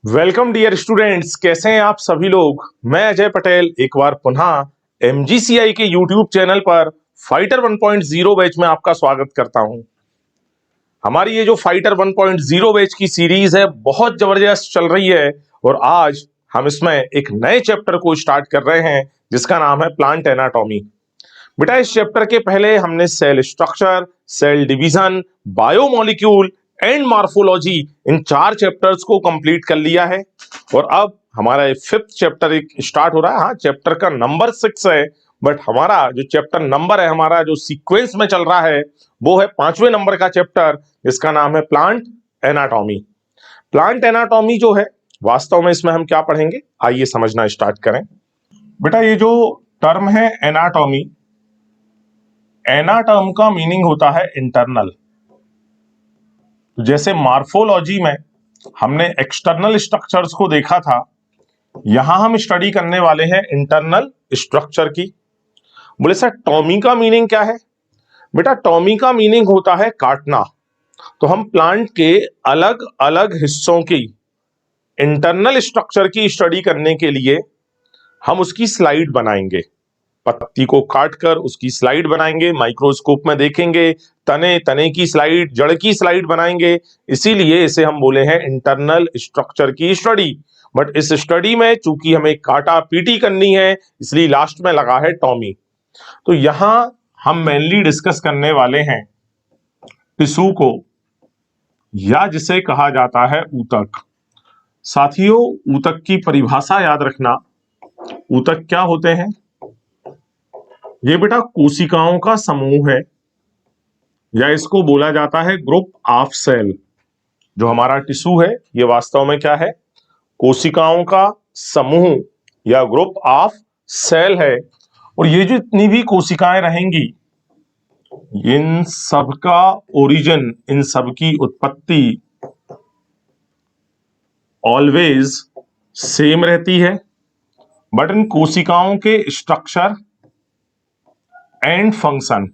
Welcome dear students, कैसे हैं आप सभी लोग। मैं अजय पटेल एक बार पुनः एमजीसीआई के यूट्यूब चैनल पर फाइटर 1.0 बैच में आपका स्वागत करता हूं। हमारी ये जो फाइटर 1.0 बैच की सीरीज है बहुत जबरदस्त चल रही है और आज हम इसमें एक नए चैप्टर को स्टार्ट कर रहे हैं जिसका नाम है प्लांट एनाटॉमी। बेटा इस चैप्टर के पहले हमने cell structure, cell division, biomolecule and morphology in 4 chapters को कंप्लीट कर लिया है और अब हमारा ये 5th चैप्टर एक स्टार्ट हो रहा है। हाँ, चैप्टर का नंबर 6 है, बट हमारा जो चैप्टर नंबर है, हमारा जो सीक्वेंस में चल रहा है वो है 5वें नंबर का चैप्टर जिसका नाम है प्लांट एनाटॉमी। प्लांट एनाटॉमी जो है वास्तव में इसमें हम क्या पढ़ेंगे, आइए समझना स्टार्ट करें। बेटा ये जो टर्म है एनाटॉमी, एना टर्म का मीनिंग होता है इंटरनल। जैसे मार्फोलॉजी में हमने एक्सटर्नल स्ट्रक्चर्स को देखा था, यहां हम स्टडी करने वाले हैं इंटरनल स्ट्रक्चर की। बोले सर टॉमी का मीनिंग क्या है? बेटा टॉमी का मीनिंग होता है काटना। तो हम प्लांट के अलग अलग हिस्सों की इंटरनल स्ट्रक्चर की स्टडी करने के लिए हम उसकी स्लाइड बनाएंगे। पत्ती को काटकर उसकी स्लाइड बनाएंगे, माइक्रोस्कोप में देखेंगे, तने तने की स्लाइड, जड़ की स्लाइड बनाएंगे। इसीलिए इसे हम बोले हैं इंटरनल स्ट्रक्चर की स्टडी। बट इस स्टडी में चूंकि हमें काटा पीटी करनी है इसलिए लास्ट में लगा है टॉमी। तो यहां हम मेनली डिस्कस करने वाले हैं टिश्यू को, या जिसे कहा जाता है ऊतक। साथियों ऊतक की परिभाषा याद रखना। ऊतक क्या होते हैं? ये बेटा कोशिकाओं का समूह है, या इसको बोला जाता है ग्रुप ऑफ सेल। जो हमारा टिश्यू है ये वास्तव में क्या है? कोशिकाओं का समूह या ग्रुप ऑफ सेल है। और ये जो इतनी भी कोशिकाएं रहेंगी, इन सब का ओरिजिन, इन सब की उत्पत्ति ऑलवेज सेम रहती है, बट इन कोशिकाओं के स्ट्रक्चर एंड फंक्शन,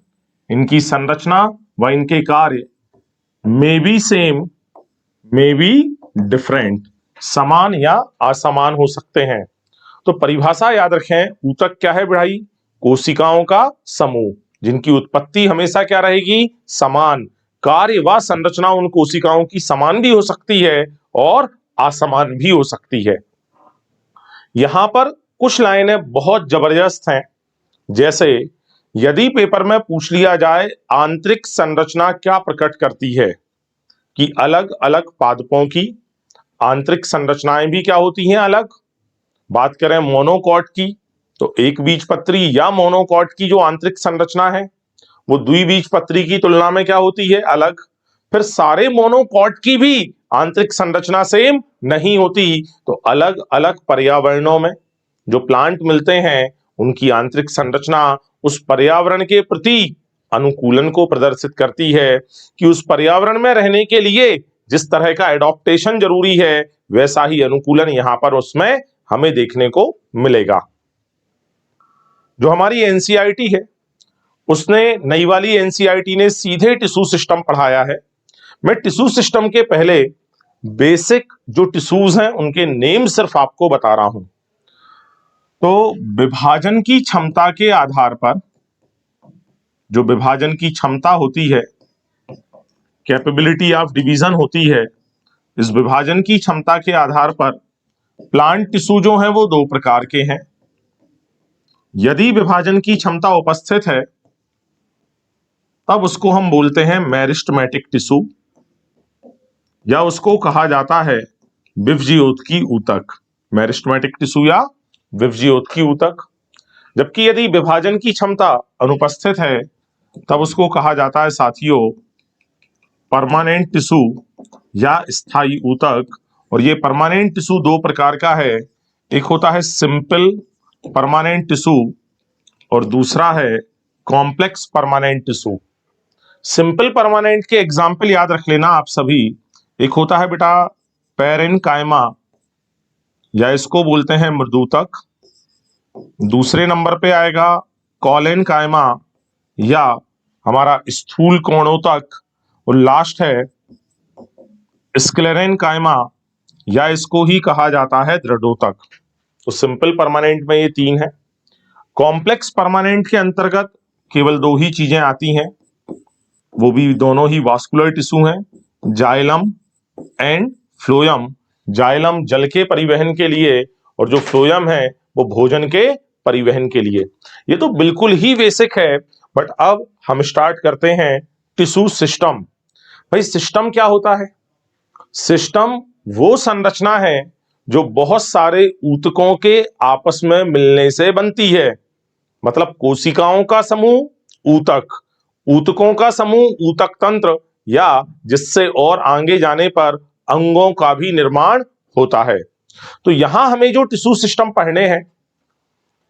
इनकी संरचना व इनके कार्य may be same may be different, समान या असमान हो सकते हैं। तो परिभाषा याद रखें, ऊतक क्या है भाई? कोशिकाओं का समूह जिनकी उत्पत्ति हमेशा क्या रहेगी? समान। कार्य व संरचना उन कोशिकाओं की समान भी हो सकती है और असमान भी हो सकती है। यहां पर कुछ लाइनें बहुत जबरदस्त हैं। जैसे यदि पेपर में पूछ लिया जाए आंतरिक संरचना क्या प्रकट करती है, कि अलग अलग पादपों की आंतरिक संरचनाएं भी क्या होती हैं? अलग। बात करें मोनोकॉट की तो एक बीजपत्री या मोनोकॉट की जो आंतरिक संरचना है वो द्विबीजपत्री की तुलना में क्या होती है? अलग। फिर सारे मोनोकॉट की भी आंतरिक संरचना सेम नहीं होती। तो अलग अलग पर्यावरणों में जो प्लांट मिलते हैं उनकी आंतरिक संरचना उस पर्यावरण के प्रति अनुकूलन को प्रदर्शित करती है, कि उस पर्यावरण में रहने के लिए जिस तरह का एडॉप्टेशन जरूरी है वैसा ही अनुकूलन यहां पर उसमें हमें देखने को मिलेगा। जो हमारी एनसीईआरटी है उसने, नई वाली एनसीईआरटी ने सीधे टिश्यू सिस्टम पढ़ाया है। मैं टिश्यू सिस्टम के पहले बेसिक जो टिश्यूज हैं उनके नेम सिर्फ आपको बता रहा हूं। तो विभाजन की क्षमता के आधार पर, जो विभाजन की क्षमता होती है, कैपेबिलिटी ऑफ डिवीजन होती है, इस विभाजन की क्षमता के आधार पर प्लांट टिश्यू जो है वो 2 प्रकार के हैं। यदि विभाजन की क्षमता उपस्थित है तब उसको हम बोलते हैं मेरिस्टेमेटिक टिश्यू, या उसको कहा जाता है विभज्योतकी ऊतक। मेरिस्टेमेटिक टिश्यू या विभज्योतकी ऊतक। जबकि यदि विभाजन की क्षमता अनुपस्थित है तब उसको कहा जाता है साथियों परमानेंट टिश्यू या स्थायी ऊतक। और ये परमानेंट टिश्यू 2 प्रकार का है, एक होता है सिंपल परमानेंट टिश्यू और दूसरा है complex permanent tissue. Simple permanent के एग्जाम्पल याद रख लेना आप सभी। एक होता है बेटा पेरेन्काइमा, या इसको बोलते हैं मृदूतक। दूसरे नंबर पे आएगा कॉलेनकाइमा, या हमारा स्थूल कोणोतक। और लास्ट है स्क्लेरेनकाइमा, या इसको ही कहा जाता है दृढ़ोतक। तो सिंपल परमानेंट में ये तीन है। कॉम्प्लेक्स परमानेंट के अंतर्गत केवल दो ही चीजें आती हैं, वो भी दोनों ही वास्कुलर टिश्यू हैं, जाइलम एंड फ्लोएम। जाइलम जल के परिवहन के लिए और जो फ्लोएम है वो भोजन के परिवहन के लिए। ये तो बिल्कुल ही बेसिक है, बट अब हम स्टार्ट करते हैं टिश्यू सिस्टम। भाई सिस्टम क्या होता है? सिस्टम वो संरचना है जो बहुत सारे ऊतकों के आपस में मिलने से बनती है। मतलब कोशिकाओं का समूह ऊतक, ऊतकों का समूह ऊतक तंत्र, या जिससे और आगे जाने पर अंगों का भी निर्माण होता है। तो यहां हमें जो टिश्यू सिस्टम पढ़ने हैं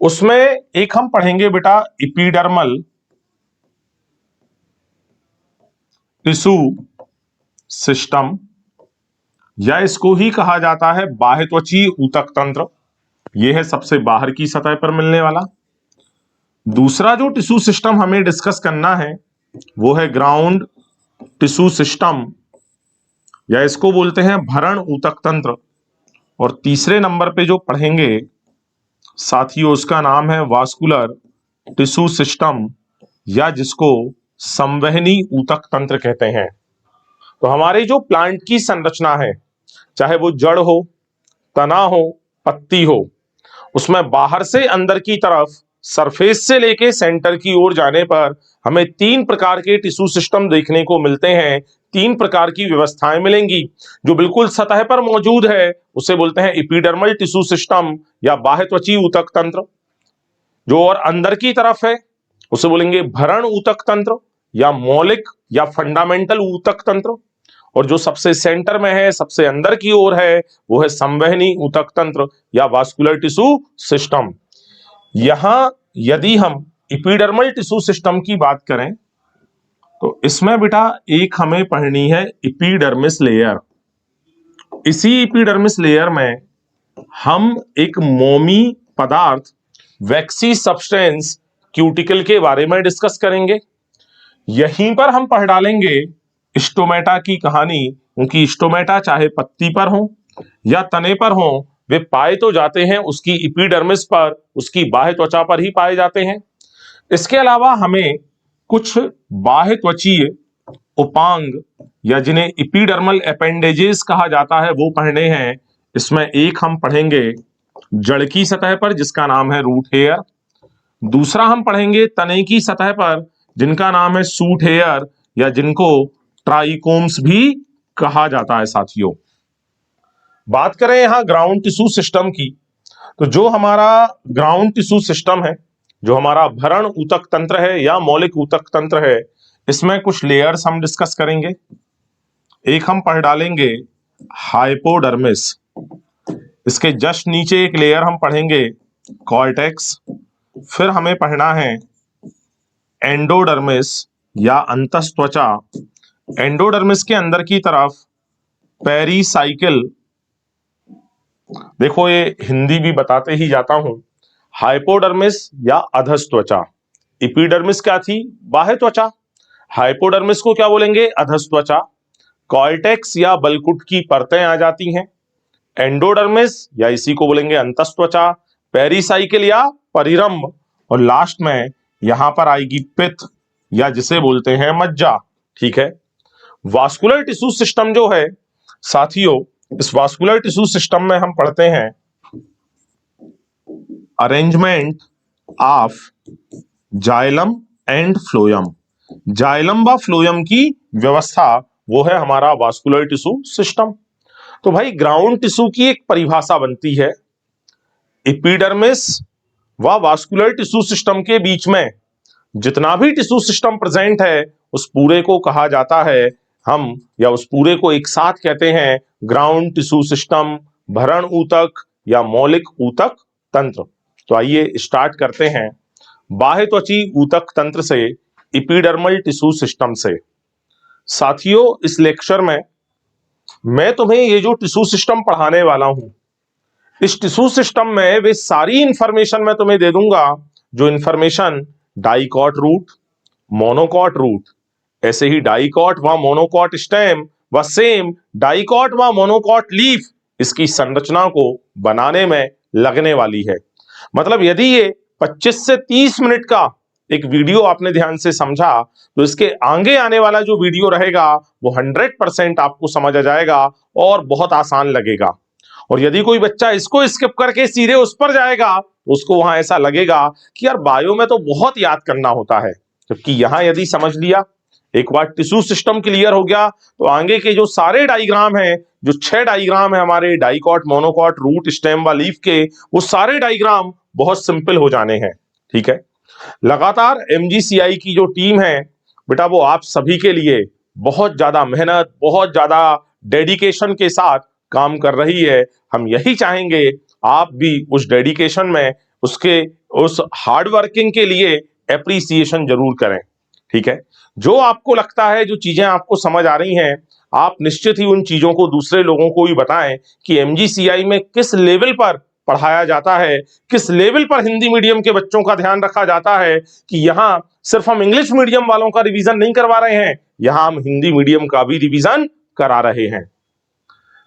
उसमें एक हम पढ़ेंगे बेटा इपिडर्मल टिश्यू सिस्टम, या इसको ही कहा जाता है बाह्यत्वचीय ऊतक तंत्र। यह है सबसे बाहर की सतह पर मिलने वाला। दूसरा जो टिश्यू सिस्टम हमें डिस्कस करना है वो है ग्राउंड टिश्यू सिस्टम, या इसको बोलते हैं भरण ऊतक तंत्र। और तीसरे नंबर पे जो पढ़ेंगे साथियों उसका नाम है वास्कुलर टिश्यू सिस्टम, या जिसको संवहनी ऊतक तंत्र कहते हैं। तो हमारे जो प्लांट की संरचना है, चाहे वो जड़ हो, तना हो, पत्ती हो, उसमें बाहर से अंदर की तरफ सरफेस से लेके सेंटर की ओर जाने पर हमें तीन प्रकार के टिश्यू सिस्टम देखने को मिलते हैं। तीन प्रकार की व्यवस्थाएं मिलेंगी। जो बिल्कुल सतह पर मौजूद है उसे बोलते हैं एपिडर्मल टिश्यू सिस्टम या बाह्यत्वचीय ऊतक तंत्र। जो और अंदर की तरफ है उसे बोलेंगे भरण ऊतक तंत्र या मौलिक या फंडामेंटल ऊतक तंत्र। और जो सबसे सेंटर में है, सबसे अंदर की ओर है, वो है संवहनी ऊतक तंत्र या वास्कुलर टिश्यू सिस्टम। यहां यदि हम एपिडर्मल टिश्यू सिस्टम की बात करें तो इसमें बेटा एक हमें पढ़नी है एपिडर्मिस लेयर। इसी एपिडर्मिस लेयर में हम एक मोमी पदार्थ वैक्सी सब्सटेंस क्यूटिकल के बारे में डिस्कस करेंगे। यहीं पर हम पढ़ डालेंगे स्टोमेटा की कहानी, क्योंकि स्टोमेटा चाहे पत्ती पर हो या तने पर हो, वे पाए तो जाते हैं उसकी एपिडर्मिस पर, उसकी बाह्य त्वचा पर ही पाए जाते हैं। इसके अलावा हमें कुछ बाह्य त्वचीय उपांग या जिन्हें एपिडर्मल अपेंडेजेस कहा जाता है वो पढ़ने हैं। इसमें एक हम पढ़ेंगे जड़ की सतह पर जिसका नाम है रूट हेयर। दूसरा हम पढ़ेंगे तने की सतह पर जिनका नाम है सूट हेयर, या जिनको ट्राइकोम्स भी कहा जाता है। साथियों बात करें यहां ग्राउंड टिश्यू सिस्टम की, तो जो हमारा ग्राउंड टिश्यू सिस्टम है, जो हमारा भरण ऊतक तंत्र है या मौलिक ऊतक तंत्र है, इसमें कुछ लेयर्स हम डिस्कस करेंगे। एक हम पढ़ डालेंगे हाइपोडर्मिस, इसके जस्ट नीचे एक लेयर हम पढ़ेंगे कॉर्टेक्स। फिर हमें पढ़ना है एंडोडर्मिस या अंतस्त्वचा। एंडोडर्मिस के अंदर की तरफ पेरीसाइकिल, देखो ये हिंदी भी बताते ही जाता हूं, हाइपोडर्मिस या अधस्त्वचा। एपिडर्मिस क्या थी? बाह्य त्वचा। हाइपोडर्मिस को क्या बोलेंगे? अधस्त्वचा। कॉर्टेक्स या बलकुट की परतें आ जाती हैं। एंडोडर्मिस या इसी को बोलेंगे अंतस्त्वचा, पेरीसाइकिल या परिरंभ, और लास्ट में यहां पर आएगी पित्त या जिसे बोलते हैं मज्जा। ठीक है। वास्कुलर टिश्यू सिस्टम जो है साथियों, इस वास्कुलर टिश्यू सिस्टम में हम पढ़ते हैं arrangement of xylem and phloem. Xylem व फ्लोएम की व्यवस्था वो है हमारा वास्कुलर टिश्यू सिस्टम। तो भाई ग्राउंड टिश्यू की एक परिभाषा बनती है, एपिडर्मिस व वास्कुलर टिश्यू सिस्टम के बीच में जितना भी टिश्यू सिस्टम प्रेजेंट है उस पूरे को कहा जाता है हम, या उस पूरे को एक साथ कहते हैं ग्राउंड टिश्यू सिस्टम, भरण ऊतक या मौलिक ऊतक तंत्र। तो आइए स्टार्ट करते हैं बाह्य त्वचीय ऊतक तंत्र से, एपिडर्मल टिश्यू सिस्टम से। साथियों इस लेक्चर में मैं तुम्हें ये जो टिश्यू सिस्टम पढ़ाने वाला हूं, इस टिश्यू सिस्टम में वे सारी इंफॉर्मेशन मैं तुम्हें दे दूंगा जो information dicot root, monocot root, ऐसे ही डाइकॉट व मोनोकॉट स्टेम व सेम डाइकॉट व मोनोकॉट लीफ, इसकी संरचना को बनाने में लगने वाली है। मतलब यदि ये 25 से 30 मिनट का एक वीडियो आपने ध्यान से समझा तो इसके आगे आने वाला जो वीडियो रहेगा वो 100% आपको समझ आ जाएगा और बहुत आसान लगेगा। और यदि कोई बच्चा इसको स्किप करके सीधे उस पर जाएगा तो उसको वहां ऐसा लगेगा कि यार बायो में तो बहुत याद करना होता है, जबकि यहां यदि समझ लिया, एक बार टिश्यू सिस्टम क्लियर हो गया तो आगे के जो सारे डायग्राम हैं, जो 6 डायग्राम है हमारे डाइकॉट, मोनोकॉट, रूट, स्टेम व लीफ के, वो सारे डायग्राम बहुत सिंपल हो जाने हैं। ठीक है, लगातार एमजीसीआई की जो टीम है बेटा वो आप सभी के लिए बहुत ज्यादा मेहनत, बहुत ज्यादा डेडिकेशन के साथ काम कर रही है। हम यही चाहेंगे आप भी उस डेडिकेशन में, उसके उस हार्ड वर्किंग के लिए एप्रिसिएशन जरूर करें। ठीक है, जो आपको लगता है, जो चीजें आपको समझ आ रही हैं, आप निश्चित ही उन चीजों को दूसरे लोगों को भी बताएं कि एमजीसीआई में किस लेवल पर पढ़ाया जाता है, किस लेवल पर हिंदी मीडियम के बच्चों का ध्यान रखा जाता है, कि यहाँ सिर्फ हम इंग्लिश मीडियम वालों का रिवीजन नहीं करवा रहे हैं, यहाँ हम हिंदी मीडियम का भी रिवीजन करा रहे हैं।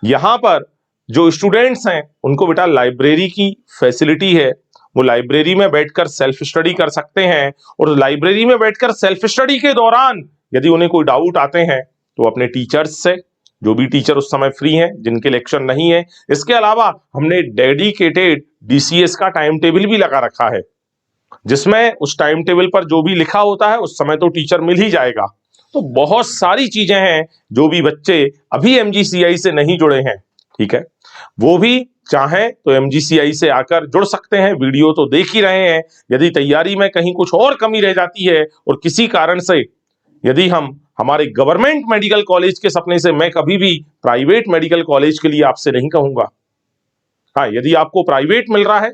यहां पर जो स्टूडेंट्स हैं उनको बेटा लाइब्रेरी की फैसिलिटी है, वो लाइब्रेरी में बैठकर सेल्फ स्टडी कर सकते हैं। और लाइब्रेरी में बैठकर सेल्फ स्टडी के दौरान यदि उन्हें कोई डाउट आते हैं तो अपने टीचर्स से, जो भी टीचर उस समय फ्री हैं, जिनके लेक्चर नहीं है, इसके अलावा हमने डेडिकेटेड डीसीएस का टाइम टेबल भी लगा रखा है, जिसमें उस टाइम टेबल पर जो भी लिखा होता है उस समय तो टीचर मिल ही जाएगा। तो बहुत सारी चीजें हैं जो भी बच्चे अभी एमजीसीआई से नहीं जुड़े हैं, ठीक है, वो भी चाहें तो एमजीसीआई से आकर जुड़ सकते हैं। वीडियो तो देख ही रहे हैं, यदि तैयारी में कहीं कुछ और कमी रह जाती है और किसी कारण से यदि हम हमारे गवर्नमेंट मेडिकल कॉलेज के सपने से, मैं कभी भी प्राइवेट मेडिकल कॉलेज के लिए आपसे नहीं कहूंगा। हाँ, यदि आपको प्राइवेट मिल रहा है,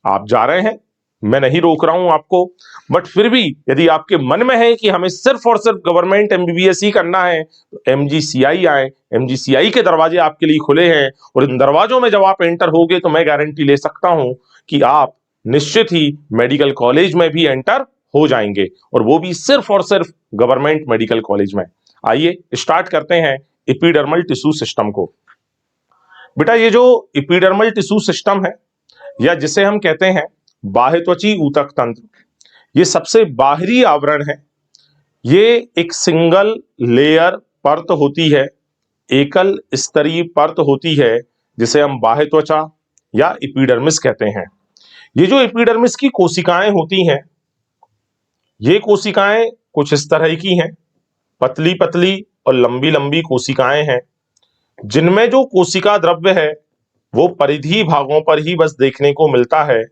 आप जा रहे हैं, मैं नहीं रोक रहा हूं आपको, बट फिर भी यदि आपके मन में है कि हमें सिर्फ और सिर्फ गवर्नमेंट एमबीबीएस ही करना है तो एमजीसीआई आए। एमजीसीआई के दरवाजे आपके लिए खुले हैं और इन दरवाजों में जब आप एंटर होगे तो मैं गारंटी ले सकता हूं कि आप निश्चित ही मेडिकल कॉलेज में भी एंटर हो जाएंगे, और वो भी सिर्फ और सिर्फ गवर्नमेंट मेडिकल कॉलेज में। आइए स्टार्ट करते हैं एपिडर्मल टिश्यू सिस्टम को। बेटा ये जो एपिडर्मल टिश्यू सिस्टम है, या जिसे हम कहते हैं बाह्यत्वची ऊतक तंत्र, ये सबसे बाहरी आवरण है। ये एक सिंगल लेयर परत होती है, एकल स्तरीय परत होती है, जिसे हम बाह्य त्वचा या एपिडर्मिस कहते हैं। ये जो एपिडर्मिस की कोशिकाएं होती हैं, ये कोशिकाएं कुछ इस तरह की हैं, पतली पतली और लंबी लंबी कोशिकाएं हैं, जिनमें जो कोशिका द्रव्य है वो परिधि भागों पर ही बस देखने को मिलता है।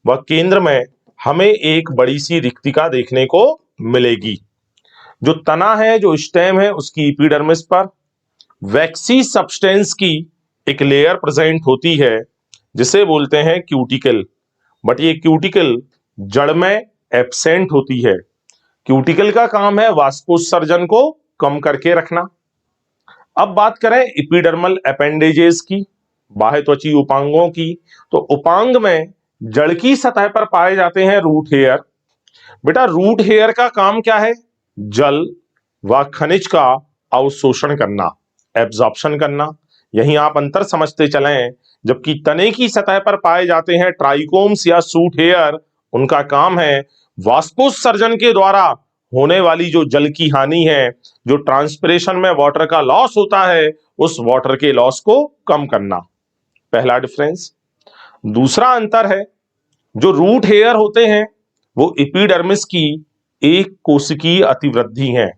वह केंद्र में हमें एक बड़ी सी रिक्तिका देखने को मिलेगी। जो तना है, जो स्टेम है, उसकी एपिडर्मिस पर वैक्सी सब्सटेंस की एक लेयर प्रेजेंट होती है, जिसे बोलते हैं क्यूटिकल। बट ये क्यूटिकल जड़ में एब्सेंट होती है। क्यूटिकल का काम है वाष्पोत्सर्जन को कम करके रखना। अब बात करें एपिडर्मल अपेंडेजेस की, बाह्य त्वची उपांगों की, तो उपांग में जड़ की सतह पर पाए जाते हैं रूट हेयर। बेटा रूट हेयर का काम क्या है? जल व खनिज का अवशोषण करना, एब्जॉर्प्शन करना। यहीं आप अंतर समझते चलें। जबकि तने की सतह पर पाए जाते हैं ट्राइकोम्स या सूट हेयर, उनका काम है वाष्पोत्सर्जन के द्वारा होने वाली जो जल की हानि है, जो ट्रांसपिरेशन में वाटर का लॉस होता है, उस वाटर के लॉस को कम करना। पहला डिफरेंस। दूसरा अंतर है, जो रूट हेयर होते हैं वो एपिडर्मिस की एक कोशिकीय अतिवृद्धि है,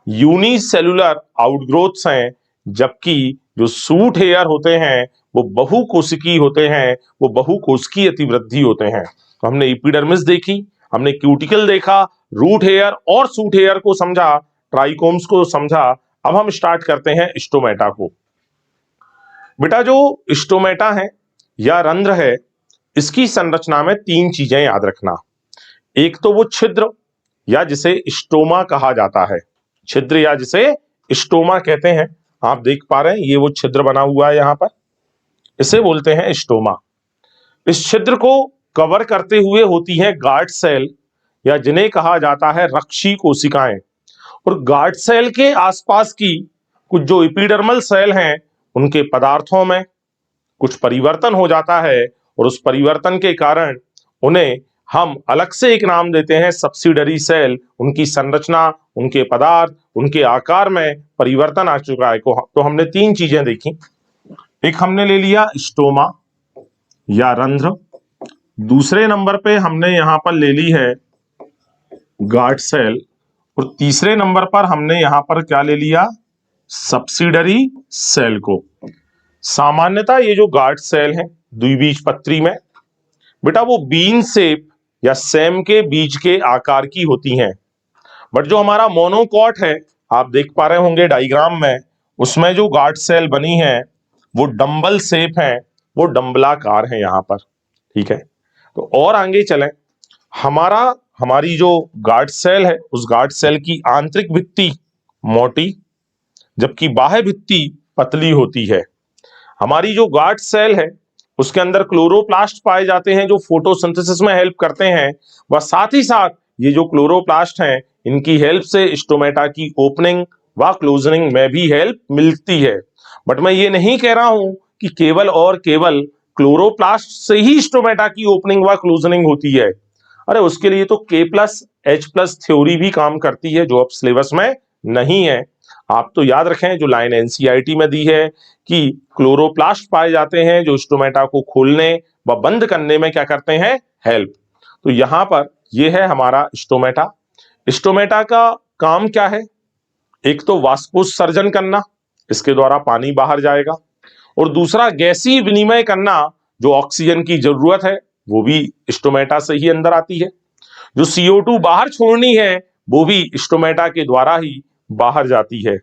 यूनिसेलुलर आउटग्रोथ्स हैं, जबकि जो सूट हेयर होते हैं वो बहुकोशिकीय होते हैं, वो बहुकोशिकीय अतिवृद्धि होते हैं। तो हमने एपिडर्मिस देखी, हमने क्यूटिकल देखा, रूट हेयर और सूट हेयर को समझा, ट्राइकोम्स को समझा। अब हम स्टार्ट करते हैं स्टोमेटा को। बेटा जो स्टोमेटा है या रंध्र है, इसकी संरचना में 3 चीजें याद रखना। एक तो वो छिद्र या जिसे स्टोमा कहा जाता है, छिद्र या जिसे स्टोमा कहते हैं। आप देख पा रहे हैं ये वो छिद्र बना हुआ है यहां पर, इसे बोलते हैं स्टोमा। इस छिद्र को कवर करते हुए होती है गार्ड सेल, या जिन्हें कहा जाता है रक्षी कोशिकाएं। और गार्ड सेल के आसपास की कुछ जो एपिडर्मल सेल हैं, उनके पदार्थों में कुछ परिवर्तन हो जाता है और उस परिवर्तन के कारण उन्हें हम अलग से एक नाम देते हैं सब्सिडरी सेल। उनकी संरचना, उनके पदार्थ, उनके आकार में परिवर्तन आ चुका है। तो हमने तीन चीजें देखी। एक हमने ले लिया स्टोमा या रंध्र, दूसरे नंबर पे हमने यहां पर ले ली है गार्ड सेल, और तीसरे नंबर पर हमने यहां पर क्या ले लिया, सब्सिडरी सेल को। सामान्यतः ये जो गार्ड सेल है द्विबीजपत्री में बेटा वो बीन शेप या सेम के बीज के आकार की होती हैं। बट जो हमारा मोनोकॉट है, आप देख पा रहे होंगे डायग्राम में, उसमें जो गार्ड सेल बनी है वो डंबल शेप है, वो डंबलाकार है यहां पर। ठीक है, तो और आगे चलें। हमारी जो गार्ड सेल है, उस गार्ड सेल की आंतरिक भित्ति मोटी जबकि बाह्य भित्ति पतली होती है। हमारी जो गार्ड सेल है उसके अंदर क्लोरोप्लास्ट पाए जाते हैं जो फोटोसिंथेसिस में हेल्प करते हैं, व साथ ही साथ ये जो क्लोरोप्लास्ट हैं इनकी हेल्प से स्टोमेटा की ओपनिंग व क्लोजनिंग में भी हेल्प मिलती है। बट मैं ये नहीं कह रहा हूं कि केवल और केवल क्लोरोप्लास्ट से ही स्टोमेटा की ओपनिंग व क्लोजनिंग होती है। अरे उसके लिए तो K+H+ थ्योरी भी काम करती है जो अब सिलेबस में नहीं है। आप तो याद रखें जो लाइन एनसीईआरटी में दी है कि क्लोरोप्लास्ट पाए जाते हैं जो स्टोमेटा को खोलने व बंद करने में क्या करते हैं, हेल्प। तो यहां पर यह है हमारा स्टोमेटा। स्टोमेटा का काम क्या है, एक तो वाष्पोत्सर्जन करना, इसके द्वारा पानी बाहर जाएगा, और दूसरा गैसीय विनिमय करना, जो ऑक्सीजन की जरूरत है वो भी स्टोमेटा से ही अंदर आती है। जो CO2 बाहर छोड़नी है वो भी स्टोमेटा के द्वारा ही बाहर जाती है।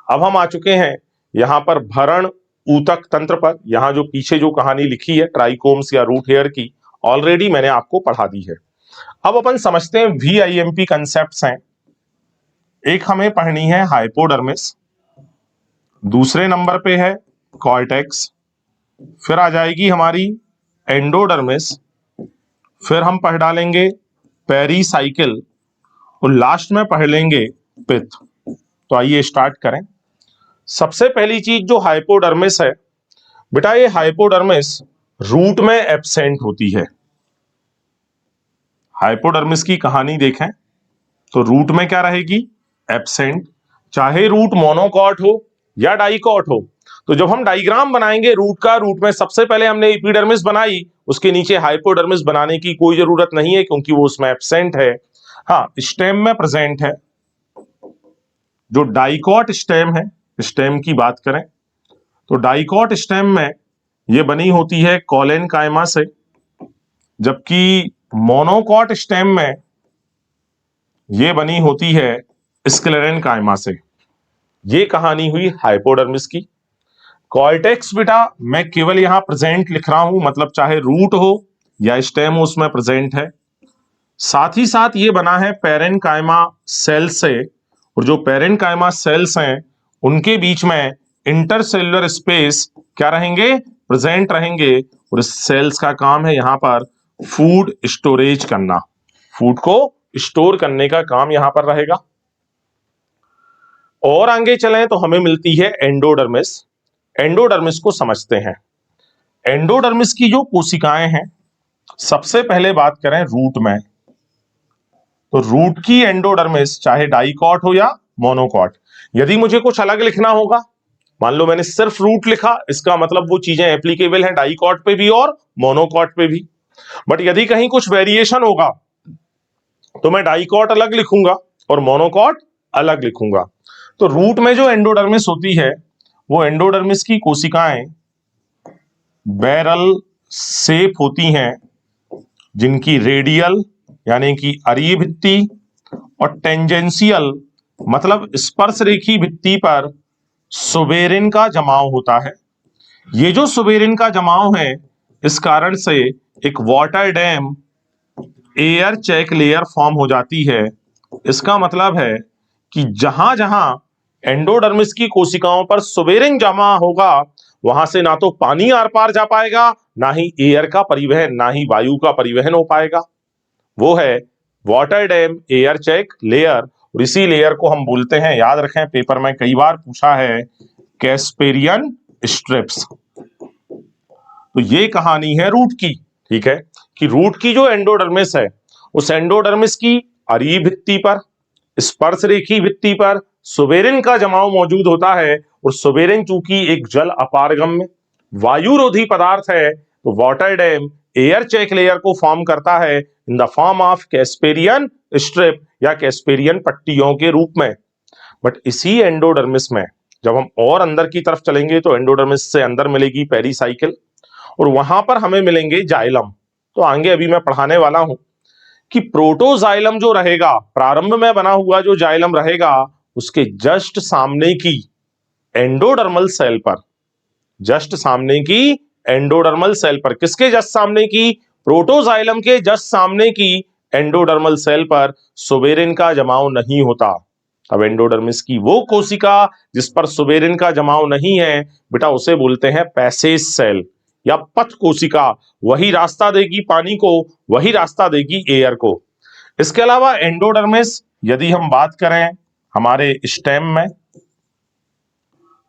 अब हम आ चुके हैं यहां पर भरण ऊतक तंत्र पर। यहां जो पीछे जो कहानी लिखी है ट्राइकोम्स या रूट हेयर की, ऑलरेडी मैंने आपको पढ़ा दी है। अब अपन समझते हैं VIMP कंसेप्ट्स हैं। एक हमें पढ़नी है हाइपोडर्मिस, दूसरे नंबर पे है कॉर्टेक्स, फिर आ जाएगी हमारी एंडोडर्मिस, फिर हम पढ़ डालेंगे पेरीसाइकिल, और लास्ट में पढ़ लेंगे पित्त। तो आइए स्टार्ट करें। सबसे पहली चीज जो हाइपोडर्मिस है बेटा, ये हाइपोडर्मिस रूट में एब्सेंट होती है। हाइपोडर्मिस की कहानी देखें तो रूट में क्या रहेगी, एब्सेंट। चाहे रूट मोनोकॉट हो या डाइकॉट हो। तो जब हम डायग्राम बनाएंगे रूट का, रूट में सबसे पहले हमने एपिडर्मिस बनाई, उसके नीचे हाइपोडर्मिस बनाने की कोई जरूरत नहीं है क्योंकि वो उसमें एब्सेंट है। हाँ, स्टेम में प्रेजेंट है। जो डाइकॉट स्टेम है, स्टेम की बात करें तो डाइकॉट स्टेम में ये बनी होती है कॉलेनकाइमा से, जबकि मोनोकॉट स्टेम में ये बनी होती है स्क्लेरेनकाइमा से। ये कहानी हुई हाइपोडर्मिस की। कॉर्टेक्स बेटा मैं केवल यहां प्रेजेंट लिख रहा हूं, मतलब चाहे रूट हो या स्टेम हो उसमें प्रेजेंट है। साथ ही साथ ये बना है पेरेनकाइमा सेल से, और जो पेरेनकाइमा सेल्स हैं उनके बीच में इंटरसेलुलर स्पेस क्या रहेंगे, प्रेजेंट रहेंगे, और इस सेल्स का काम है यहां पर फूड स्टोरेज करना, फूड को स्टोर करने का काम यहां पर रहेगा। और आगे चलें तो हमें मिलती है एंडोडर्मिस। एंडोडर्मिस को समझते हैं। एंडोडर्मिस की जो कोशिकाएं हैं, सबसे पहले बात करें रूट में, तो रूट की एंडोडर्मिस चाहे डाइकॉट हो या मोनोकॉट। यदि मुझे कुछ अलग लिखना होगा, मान लो मैंने सिर्फ रूट लिखा, इसका मतलब वो चीजें एप्लीकेबल हैं डाइकॉट पे भी और मोनोकॉट पे भी। बट यदि कहीं कुछ वेरिएशन होगा तो मैं डाइकॉट अलग लिखूंगा और मोनोकॉट अलग लिखूंगा। तो रूट में जो एंडोडर्मिस होती है वो एंडोडर्मिस की कोशिकाएं बैरल शेप होती हैं, जिनकी रेडियल यानी कि अरीय भित्ति और टेंजेंशियल मतलब स्पर्श रेखी भित्ति पर सुबेरिन का जमाव होता है। ये जो सुबेरिन का जमाव है, इस कारण से एक water dam air check layer form हो जाती है। इसका मतलब है कि जहां जहां एंडोडर्मिस की कोशिकाओं पर सुबेरिन जमा होगा, वहां से ना तो पानी आर पार जा पाएगा, ना ही एयर का परिवहन, ना ही वायु का परिवहन हो पाएगा। वो है water dam air check layer, और इसी लेयर को हम बोलते हैं, याद रखें पेपर में कई बार पूछा है, कैस्पेरियन स्ट्रिप्स। तो ये कहानी है रूट की। ठीक है, कि रूट की जो एंडोडर्मिस है, उस एंडोडर्मिस की अरीय भित्ति पर, स्पर्श रेखी भित्ति पर सुबेरिन का जमाव मौजूद होता है। और सुबेरिन चूंकि एक जल अपारगम्य वायुरोधी पदार्थ है, तो water dam air check layer को फॉर्म करता है in the form of Casparian strip या कैस्पेरियन पट्टियों के रूप में। बट इसी एंडोडर्मिस में जब हम और अंदर की तरफ चलेंगे तो एंडोडर्मिस से अंदर मिलेगी पेरीसाइकिल और वहां पर हमें मिलेंगे जाइलम। तो आगे अभी मैं पढ़ाने वाला हूं कि प्रोटोजाइलम जो रहेगा, प्रारंभ में बना हुआ जो जाइलम रहेगा, उसके जस्ट सामने की एंडोडर्मल सेल पर, जस्ट सामने की एंडोडर्मल सेल पर, किसके जस्ट सामने की, प्रोटोजाइलम के जस्ट सामने की एंडोडर्मल सेल पर सुबेरिन का जमाव नहीं होता। अब एंडोडर्मिस की वो कोशिका जिस पर सुबेरिन का जमाव नहीं है बेटा, उसे बोलते हैं पैसेज सेल या पथ कोशिका। वही रास्ता देगी पानी को, वही रास्ता देगी एयर को। इसके अलावा एंडोडर्मिस यदि हम बात करें हमारे स्टेम में,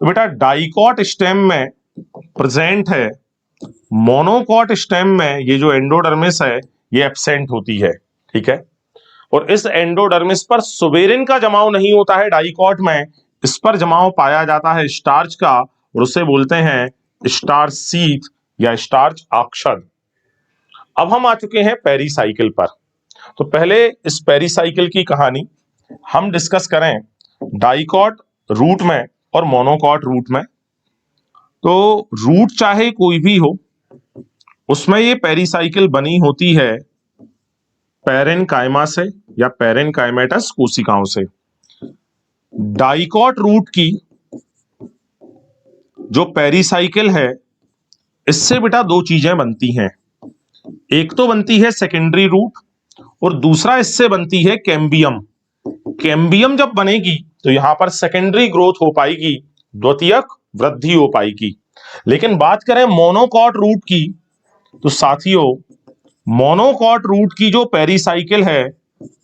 तो बेटा डाइकॉट स्टेम में प्रेजेंट है, मोनोकॉट स्टेम में ये जो एंडोडर्मिस है ये एब्सेंट होती है। ठीक है, और इस एंडोडर्मिस पर सुबेरिन का जमाव नहीं होता है डाइकॉट में, इस पर जमाव पाया जाता है स्टार्च का और उसे बोलते हैं स्टार्च शीथ या स्टार्च अक्षद। अब हम आ चुके हैं पेरीसाइकिल पर। तो पहले इस पेरीसाइकिल की कहानी हम डिस्कस करें डाइकॉट रूट में और मोनोकॉट रूट में। तो रूट चाहे कोई भी हो, उसमें ये पेरीसाइकिल बनी होती है पैरेनकाइमा से या पैरेनकाइमेटस कोशिकाओं से। डाइकॉट रूट की जो पेरीसाइकिल है, इससे बेटा दो चीजें बनती हैं। एक तो बनती है सेकेंडरी रूट और दूसरा इससे बनती है कैम्बियम। कैम्बियम जब बनेगी तो यहां पर सेकेंडरी ग्रोथ हो पाएगी, द्वितीयक वृद्धि हो पाएगी। लेकिन बात करें मोनोकॉट रूट की, तो साथियों मोनोकॉट रूट की जो पेरीसाइकिल है,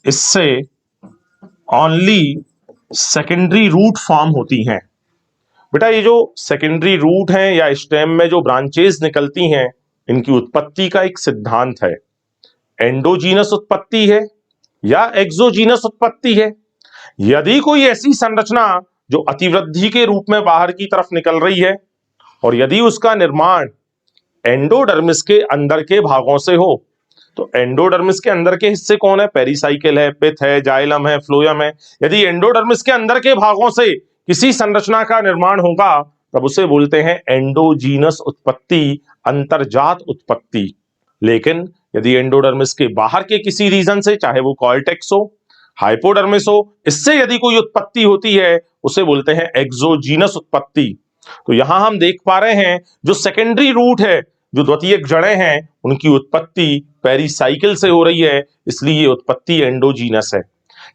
इससे ओनली सेकेंडरी रूट फॉर्म होती हैं। बेटा ये जो सेकेंडरी रूट हैं या स्टेम में जो ब्रांचेस निकलती हैं, इनकी उत्पत्ति का एक सिद्धांत है। एंडोजीनस उत्पत्ति है या एक्सोजीनस उत्पत्ति है। यदि कोई ऐसी संरचना जो अतिवृद्धि के रूप में बाहर की तरफ निकल रही है और यदि उसका निर्माण एंडोडर्मिस के अंदर के भागों से हो, तो एंडोडर्मिस के अंदर के हिस्से कौन है, पेरीसाइकिल है, पिथ है, जाइलम है, फ्लोएम है। यदि एंडोडर्मिस के अंदर के भागों से किसी संरचना का निर्माण होगा तब उसे बोलते हैं एंडोजीनस उत्पत्ति, अंतर्जात उत्पत्ति। लेकिन यदि एंडोडर्मिस के बाहर के किसी रीजन से, चाहे वो कॉर्टेक्स हो, हाइपोडर्मिस हो, इससे यदि कोई उत्पत्ति होती है उसे बोलते हैं एक्सोजीनस उत्पत्ति। तो यहां हम देख पा रहे हैं जो सेकेंडरी रूट है, जो द्वितीयक जड़ें हैं, उनकी उत्पत्ति पेरीसाइकिल से हो रही है, इसलिए ये उत्पत्ति एंडोजीनस है।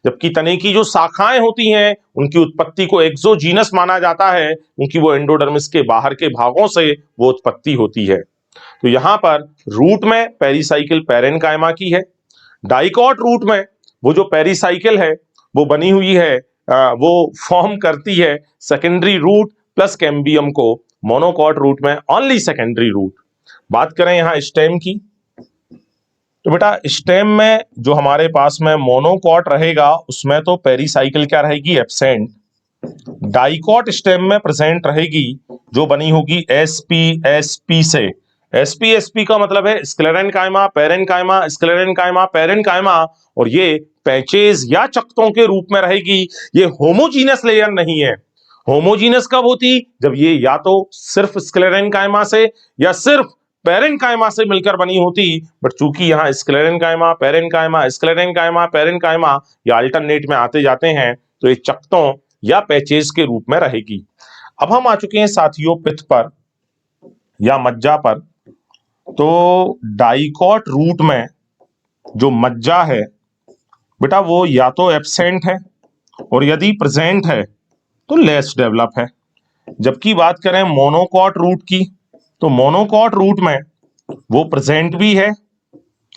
जबकि तने की जो शाखाएं होती हैं उनकी उत्पत्ति को एक्सोजीनस माना जाता है, क्योंकि वो एंडोडर्मिस के बाहर के भागों से वो उत्पत्ति होती है। तो यहां पर रूट में पेरीसाइकिल पैरेनकाइमा की है, डाइकॉट रूट में वो जो पेरीसाइकिल है वो बनी हुई है, वो फॉर्म करती है सेकेंडरी रूट प्लस कैम्बियम को। मोनोकॉट रूट में ओनली सेकेंडरी रूट। बात करें यहां स्टेम की, तो बेटा स्टेम में जो हमारे पास में मोनोकॉट रहेगा उसमें तो पेरीसाइकिल क्या रहेगी, एब्सेंट। डाइकॉट स्टेम में प्रेजेंट रहेगी, जो बनी होगी एसपी से। एसपी का मतलब है स्क्लेरेनकाइमा पैरेनकाइमा, स्क्लेरेनकाइमा पैरेनकाइमा, और ये पैचेज या चक्तों के रूप में रहेगी। ये होमोजीनस लेयर नहीं है। होमोजीनस कब होती, जब ये या तो सिर्फ स्क्लेरेनकाइमा से या सिर्फ पैरेनकाइमा से मिलकर बनी होती। बट चूंकि यहाँ स्क्लेरेनकाइमा पैरेनकाइमा स्क्लेरेनकाइमा पैरेनकाइमा ये अल्टरनेट में आते जाते हैं, तो ये चक्तों या पैचेज के रूप में रहेगी। अब हम आ चुके हैं साथियों पिथ पर या मज्जा पर। तो डाइकॉट रूट में जो मज्जा है बेटा वो या तो एब्सेंट है और यदि प्रेजेंट है तो लेस डेवलप है। जबकि बात करें मोनोकॉट रूट की, तो मोनोकॉट रूट में वो प्रेजेंट भी है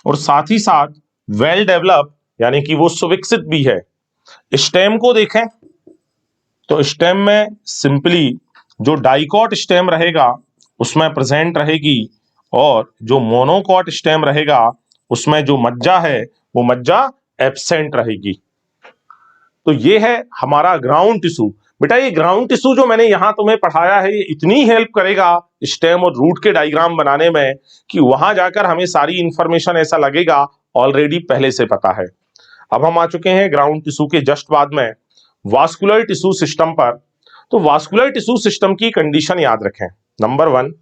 और साथ ही साथ वेल डेवलप यानी कि वो सुविकसित भी है। स्टेम को देखें तो स्टेम में सिंपली जो डाइकॉट स्टेम रहेगा उसमें प्रेजेंट रहेगी और जो मोनोकॉट स्टेम रहेगा उसमें जो मज्जा है वो मज्जा एब्सेंट रहेगी। तो ये है हमारा ग्राउंड टिश्यू। बेटा ये ग्राउंड टिश्यू जो मैंने यहां तुम्हें पढ़ाया है ये इतनी हेल्प करेगा स्टेम और रूट के डायग्राम बनाने में कि वहां जाकर हमें सारी इंफॉर्मेशन ऐसा लगेगा ऑलरेडी पहले से पता है। अब हम आ चुके हैं ग्राउंड टिश्यू के जस्ट बाद में वास्कुलर टिश्यू सिस्टम पर। तो वास्कुलर टिश्यू सिस्टम की कंडीशन याद रखें। नंबर 1,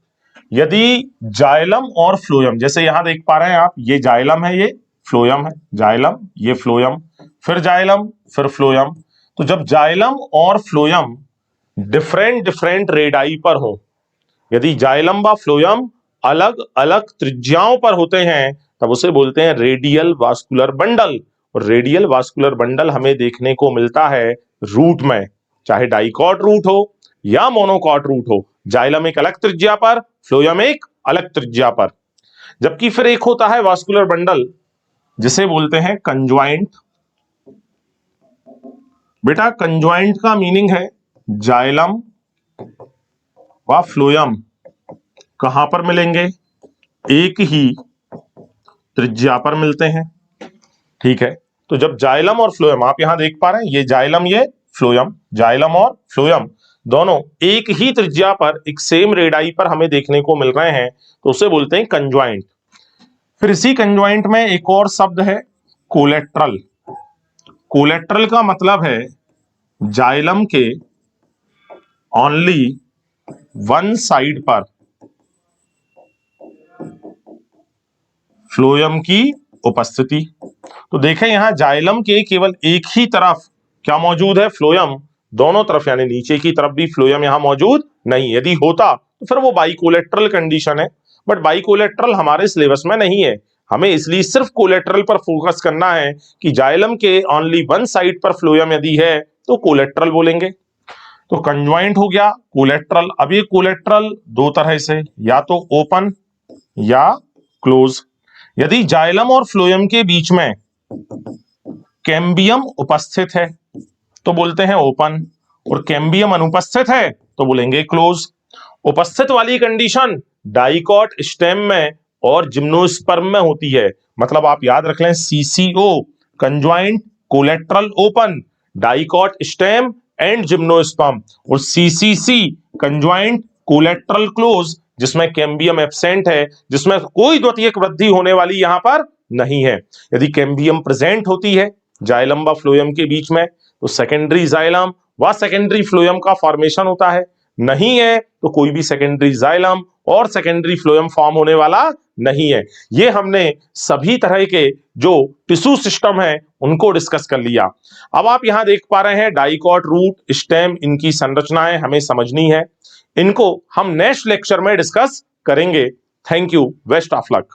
यदि जाइलम और फ्लोएम, जैसे यहां देख पा रहे हैं आप, ये जाइलम है, ये फ्लोएम है, जाइलम ये फ्लोएम, फिर जाइलम फिर फ्लोएम। तो जब जाइलम और फ्लोएम डिफरेंट डिफरेंट रेडाई पर हो, यदि जाइलम व फ्लोएम अलग अलग त्रिज्याओं पर होते हैं तब उसे बोलते हैं रेडियल वास्कुलर बंडल। और रेडियल वास्कुलर बंडल हमें देखने को मिलता है रूट में, चाहे डाइकॉट रूट हो या मोनोकॉट रूट हो। जाइलम एक अलग त्रिज्या पर, फ्लोएम एक अलग त्रिज्या पर। जबकि फिर एक होता है वास्कुलर बंडल जिसे बोलते हैं कंजॉइंट। बेटा कंजॉइंट का मीनिंग है जाइलम व फ्लोएम कहां पर मिलेंगे, एक ही त्रिज्या पर मिलते हैं। ठीक है, तो जब जाइलम और फ्लोएम, आप यहां देख पा रहे हैं ये जाइलम ये फ्लोएम, जाइलम और फ्लोएम दोनों एक ही त्रिज्या पर एक सेम रेडाई पर हमें देखने को मिल रहे हैं तो उसे बोलते हैं कंजॉइंट। फिर इसी कंजॉइंट में एक और शब्द है कोलेट्रल। कोलेट्रल का मतलब है जाइलम के ओनली वन साइड पर फ्लोएम की उपस्थिति। तो देखें यहां जाइलम के केवल एक ही तरफ क्या मौजूद है, फ्लोएम। दोनों तरफ यानी नीचे की तरफ भी फ्लोएम यहां मौजूद नहीं। यदि होता तो फिर वो बाइकोलेट्रल कंडीशन है, बट बाइकोलेट्रल हमारे सिलेबस में नहीं है। हमें इसलिए सिर्फ कोलेट्रल पर फोकस करना है कि जाइलम के ओनली वन साइड पर फ्लोएम यदि है तो कोलेट्रल बोलेंगे। तो कंजॉइंट हो गया, कोलेट्रल। अब ये कोलेट्रल दो तरह से, या तो ओपन या क्लोज। यदि जाइलम और फ्लोएम के बीच में कैम्बियम उपस्थित है तो बोलते हैं ओपन, और कैम्बियम अनुपस्थित है तो बोलेंगे क्लोज। उपस्थित वाली कंडीशन डाइकॉट स्टेम में और जिम्नोस्पर्म में होती है। मतलब आप याद रख लें CCO conjoint collateral open, dicot stem and gymnosperm, और सीसीसी कंजॉइंट कोलेट्रल क्लोज जिसमें कैम्बियम एब्सेंट है, जिसमें कोई द्वितीयक वृद्धि होने वाली यहां पर नहीं है। यदि कैम्बियम प्रेजेंट होती है जाइलम व फ्लोएम के बीच में तो सेकेंडरी जाइलम व सेकेंडरी फ्लोएम का फॉर्मेशन होता है, नहीं है तो कोई भी सेकेंडरी जाइलम और सेकेंडरी फ्लोएम फॉर्म होने वाला नहीं है। ये हमने सभी तरह के जो टिश्यू सिस्टम है उनको डिस्कस कर लिया। अब आप यहां देख पा रहे हैं डाइकॉट रूट स्टेम, इनकी संरचनाएं हमें समझनी है। इनको हम नेक्स्ट लेक्चर में डिस्कस करेंगे। Thank you, best of luck.